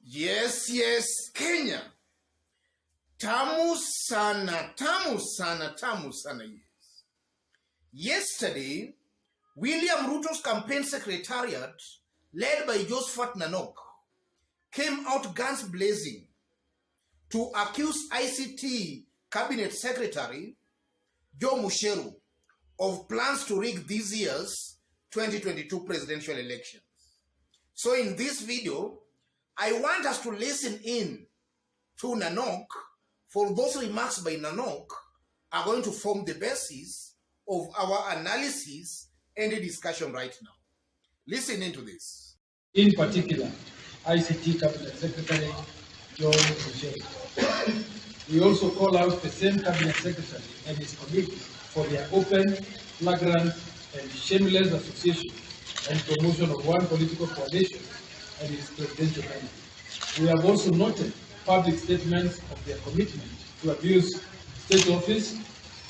Yes, Kenya. Tamu sana, yes. Yesterday, William Ruto's campaign secretariat, led by Josephat Nanok, came out guns blazing to accuse ICT Cabinet Secretary Joe Musheru of plans to rig this year's 2022 presidential elections. So in this video, I want us to listen in to Nanok, for those remarks by Nanok are going to form the basis of our analysis and the discussion right now. Listen into this. In particular, ICT Cabinet Secretary John Musheru. We also call out the same Cabinet Secretary and his committee for their open, flagrant, and shameless association and promotion of one political coalition and its presidential candidate. We have also noted public statements of their commitment to abuse state office,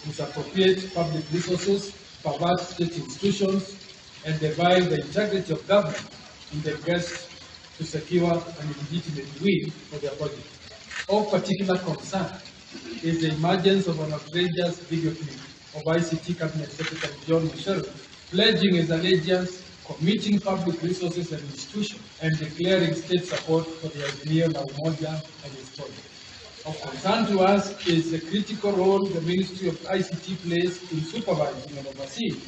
misappropriate public resources, pervert state institutions, and defy the integrity of government in the quest to secure an illegitimate win for their project. Of particular concern is the emergence of an outrageous video clip of ICT Cabinet Secretary John Musheru pledging his allegiance, committing public resources and institutions, and declaring state support for the Azimio la Umoja and its project. Of concern to us is the critical role the Ministry of ICT plays in supervising and overseeing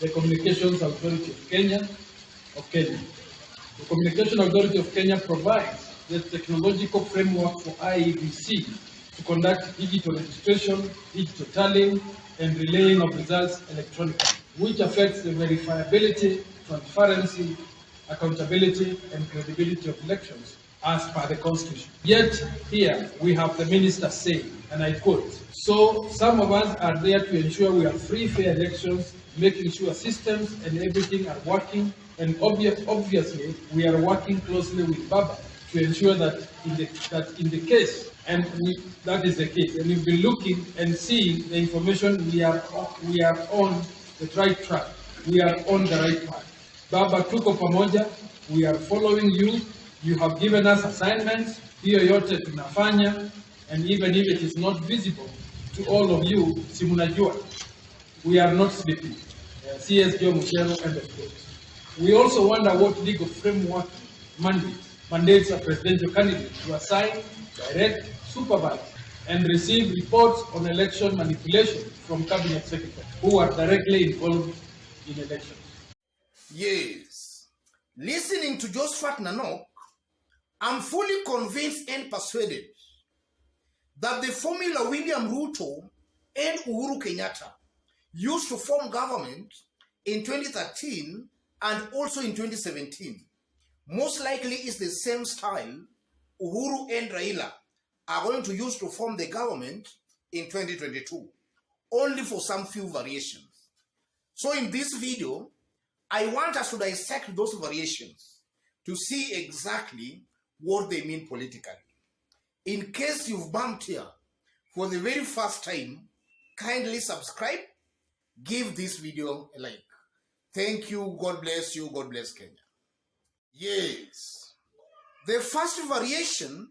the Communications Authority of Kenya. The Communication Authority of Kenya provides the technological framework for IEBC to conduct digital registration, digital tallying, and relaying of results electronically, which affects the verifiability, transparency, accountability, and credibility of elections as per the Constitution. Yet here we have the minister saying, and I quote, "So some of us are there to ensure we have free, fair elections, making sure systems and everything are working, and obviously we are working closely with Baba to ensure that in the case, and that is the case, and we've been looking and seeing the information we are on the right track, we are on the right path. Baba, tuko pamoja, we are following you, you have given us assignments, hiyo yote tunafanya, and even if it is not visible to all of you, si munajua, we are not sleeping." CS Joe Musheru, end of quote. We also wonder what legal framework mandates a presidential candidate to assign, direct, supervise, and receive reports on election manipulation from cabinet secretaries who are directly involved in elections. Yes. Listening to Josephat Nanok, I'm fully convinced and persuaded that the formula William Ruto and Uhuru Kenyatta used to form government in 2013 and also in 2017 most likely is the same style Uhuru and Raila are going to use to form the government in 2022, only for some few variations. So in this video, I want us to dissect those variations to see exactly what they mean politically. In case you've bumped here for the very first time, kindly subscribe, give this video a like. Thank you, God bless you, God bless Kenya. Yes. The first variation,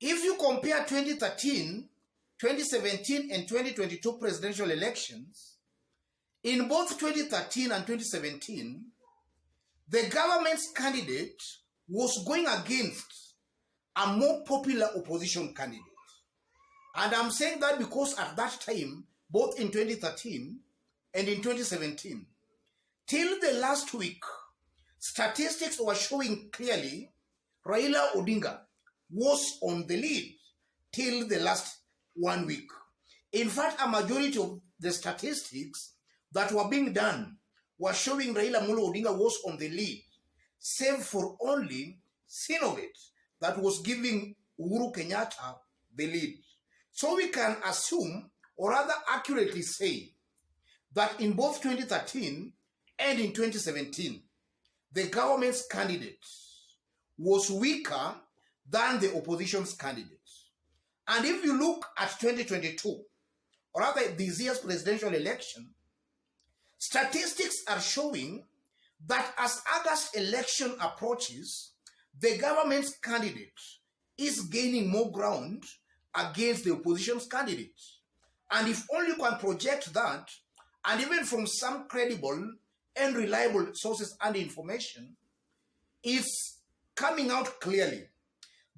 if you compare 2013, 2017, and 2022 presidential elections, in both 2013 and 2017, the government's candidate was going against a more popular opposition candidate. And I'm saying that because at that time, both in 2013 and in 2017, till the last week, statistics were showing clearly Raila Odinga was on the lead till the last 1 week. In fact, a majority of the statistics that were being done were showing Raila Molo Odinga was on the lead, save for only Sinovet that was giving Uhuru Kenyatta the lead. So we can assume, or rather accurately say, that in both 2013 and in 2017, the government's candidate was weaker than the opposition's candidate. And if you look at 2022, or rather this year's presidential election, statistics are showing that as August election approaches, the government's candidate is gaining more ground against the opposition's candidate. And if only you can project that, and even from some credible and reliable sources and information, it's coming out clearly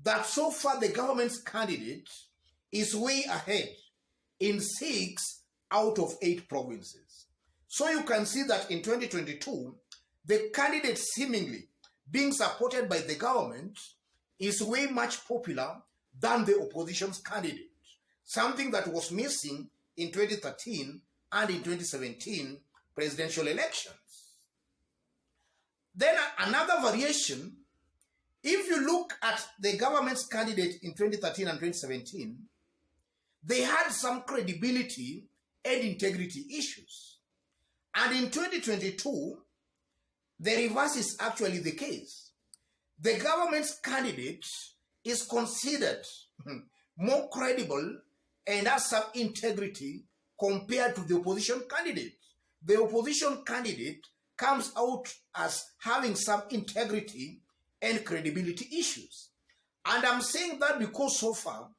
that so far the government's candidate is way ahead in 6 out of 8 provinces. So you can see that in 2022, the candidate seemingly being supported by the government is way much popular than the opposition's candidate, something that was missing in 2013 and in 2017 presidential elections. Then another variation, if you look at the government's candidate in 2013 and 2017, they had some credibility and integrity issues. And in 2022, the reverse is actually the case. The government's candidate is considered more credible and has some integrity compared to the opposition candidate. The opposition candidate comes out as having some integrity and credibility issues. And I'm saying that because so far,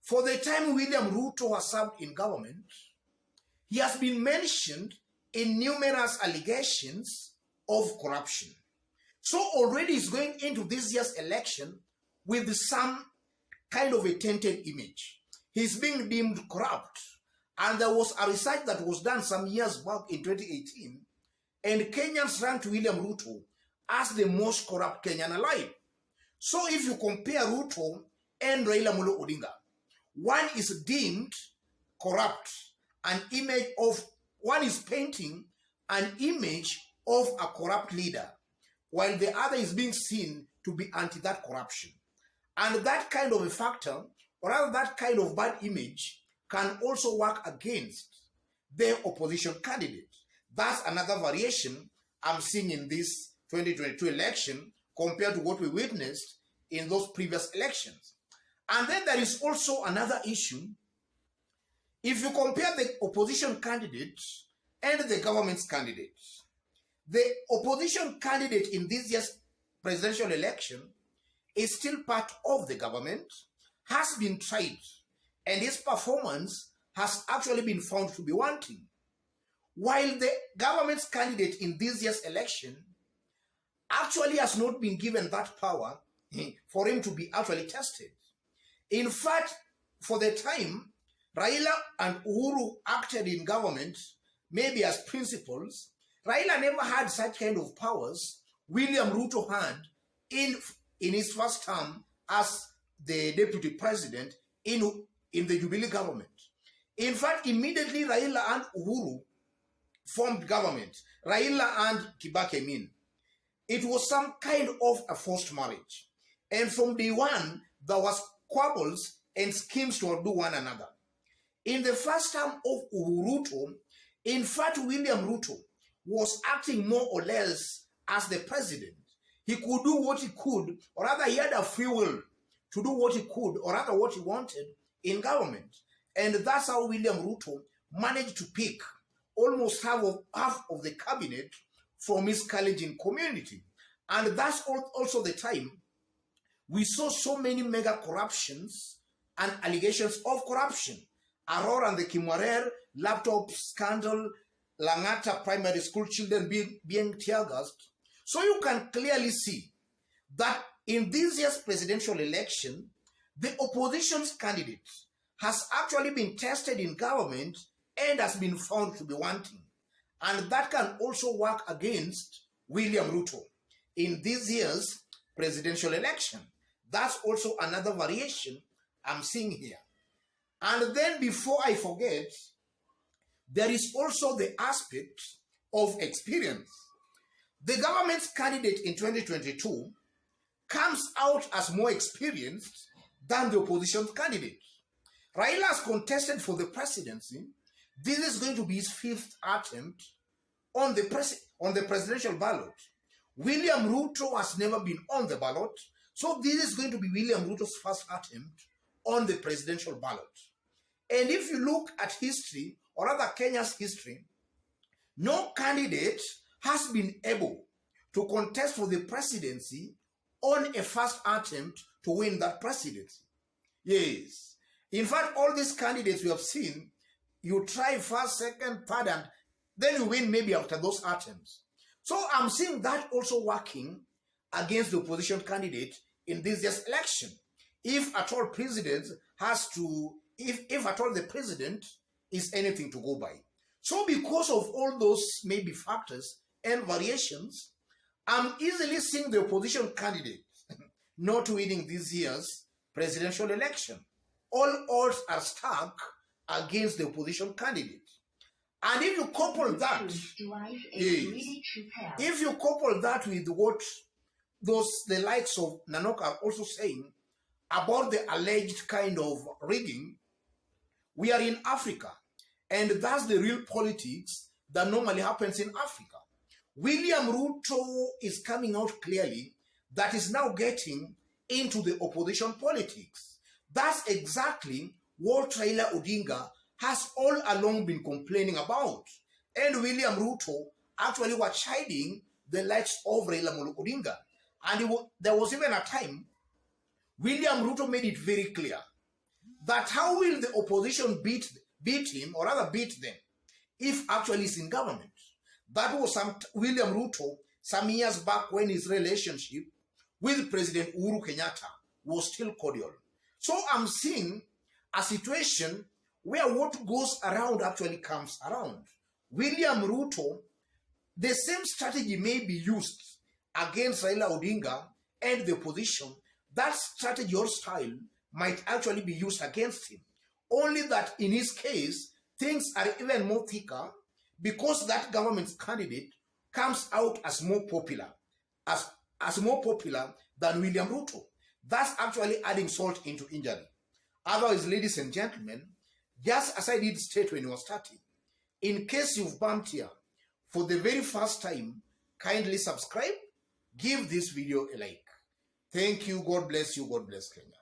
for the time William Ruto has served in government, he has been mentioned in numerous allegations of corruption. So already he's going into this year's election with some kind of a tainted image. He's being deemed corrupt. And there was a research that was done some years back in 2018, and Kenyans ranked William Ruto as the most corrupt Kenyan alive. So if you compare Ruto and Raila Amolo Odinga, one is deemed corrupt, one is painting an image of a corrupt leader, while the other is being seen to be anti that corruption. And that kind of a factor, or rather that kind of bad image, can also work against the opposition candidate. That's another variation I'm seeing in this 2022 election compared to what we witnessed in those previous elections. And then there is also another issue. If you compare the opposition candidate and the government's candidate, the opposition candidate in this year's presidential election is still part of the government, has been tried, and his performance has actually been found to be wanting. While the government's candidate in this year's election actually has not been given that power for him to be actually tested. In fact, for the time Raila and Uhuru acted in government, maybe as principals, Raila never had such kind of powers William Ruto had in his first term as the deputy president in the Jubilee government. In fact, immediately Raila and Uhuru formed government, Raila and Kibaki mean, it was some kind of a forced marriage. And from day one, there was squabbles and schemes to outdo one another. In the first term of Ruto, in fact, William Ruto was acting more or less as the president. He could do what he could, or rather he had a free will to do what he could, or rather what he wanted in government. And that's how William Ruto managed to pick almost half of the cabinet from his Kalenjin community. And that's also the time we saw so many mega corruptions and allegations of corruption. Aurora and the Kimwarer laptop scandal, Langata primary school children being tear gassed. So you can clearly see that in this year's presidential election, the opposition's candidate has actually been tested in government and has been found to be wanting. And that can also work against William Ruto in this year's presidential election. That's also another variation I'm seeing here. And then before I forget, there is also the aspect of experience. The government's candidate in 2022 comes out as more experienced than the opposition's candidate. Raila has contested for the presidency. This is going to be his 5th attempt on the presidential ballot. William Ruto has never been on the ballot, so this is going to be William Ruto's first attempt on the presidential ballot. And if you look at history, or rather Kenya's history, no candidate has been able to contest for the presidency on a first attempt to win that presidency. Yes. In fact, all these candidates we have seen, you try first, second, third, and then you win maybe after those attempts. So I'm seeing that also working against the opposition candidate in this year's election. If at all president has to, if at all the president is anything to go by. So because of all those maybe factors and variations, I'm easily seeing the opposition candidate not winning this year's presidential election. All odds are stacked against the opposition candidate. And if you couple that, if you couple that with what the likes of Nanok are also saying about the alleged kind of rigging, we are in Africa, and that's the real politics that normally happens in Africa. William Ruto is coming out clearly that is now getting into the opposition politics. That's exactly what Raila Odinga has all along been complaining about. And William Ruto actually was chiding the likes of Raila Odinga. And there was even a time William Ruto made it very clear that how will the opposition beat him, or rather beat them, if actually he's in government. That was William Ruto some years back when his relationship with President Uhuru Kenyatta was still cordial. So I'm seeing a situation where what goes around actually comes around. William Ruto, the same strategy may be used against Raila Odinga and the opposition. That strategy or style might actually be used against him. Only that in his case, things are even more thicker because that government's candidate comes out as more popular, as more popular than William Ruto. That's actually adding salt into injury. Otherwise, ladies and gentlemen, just as I did state when you were starting, in case you've bumped here for the very first time, kindly subscribe, give this video a like. Thank you. God bless you. God bless Kenya.